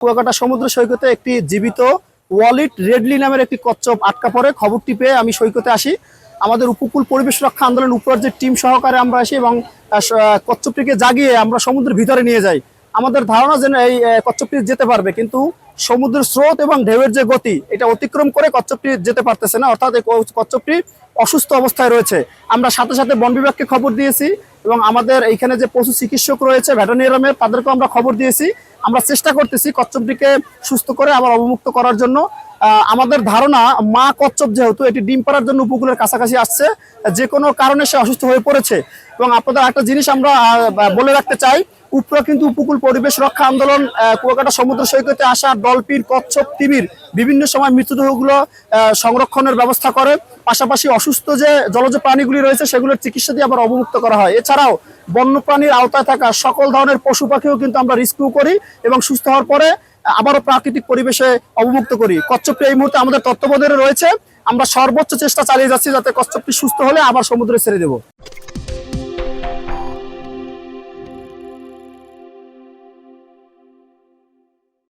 কুয়াকাটা সমুদ্র সৈকতে একটি জীবিত ওয়ালিট রেডলি নামের একটি কচ্ছপ আটকা পড়ে। খবরটি পেয়ে আমি সৈকতে আসি। আমাদের উপকূল পরিবেশ রক্ষা আন্দোলন উপর যে টিম সহকারে আমরা আসি এবং কচ্ছপটিকে জাগিয়ে আমরা সমুদ্রের ভিতরে নিয়ে যাই। আমাদের ধারণা যে এই কচ্ছপটি যেতে পারবে, কিন্তু সমুদ্রের স্রোত এবং ঢেউয়ের যে গতি এটা অতিক্রম করে কচ্ছপটি যেতে পারতেছে না, অর্থাৎ এই কচ্ছপটি অসুস্থ অবস্থায় রয়েছে। আমরা সাথে সাথে বন বিভাগকে খবর দিয়েছি এবং আমাদের এইখানে যে পশু চিকিৎসক রয়েছে ভেটেরিনারিয়ামের তাদেরকেও আমরা খবর দিয়েছি। আমরা চেষ্টা করতেছি কচ্ছপটিকে সুস্থ করে আবার অবমুক্ত করার জন্য। আমাদের ধারণা মা কচ্ছপ যেহেতু এটি ডিম পাড়ার জন্য উপকূলের কাছাকাছি আসছে, যে কোনো কারণে সে অসুস্থ হয়ে পড়েছে। এবং আপনাদের একটা জিনিস আমরা বলে রাখতে চাই, উপরা কিন্তু উপকূল পরিবেশ রক্ষা আন্দোলন কুয়াকাটা সমুদ্র সৈকতে আসা ডলফিন, কচ্ছপ, তিমির বিভিন্ন সময় মৃতদেহগুলো সংরক্ষণের ব্যবস্থা করে। পাশাপাশি অসুস্থ যে জলজ প্রাণীগুলি রয়েছে সেগুলোর চিকিৎসা দিয়ে আবার অবমুক্ত করা হয়। এছাড়াও বন্যপ্রাণীর আওতায় থাকা সকল ধরনের পশু পাখিও কিন্তু আমরা রেস্কিউ করি এবং সুস্থ হওয়ার পরে আবারও প্রাকৃতিক পরিবেশে অবমুক্ত করি। কচ্ছপটি এই মুহূর্তে আমাদের তত্ত্বাবধানে রয়েছে। আমরা সর্বোচ্চ চেষ্টা চালিয়ে যাচ্ছি যাতে কচ্ছপটি সুস্থ হলে আবার সমুদ্রে ছেড়ে দেব।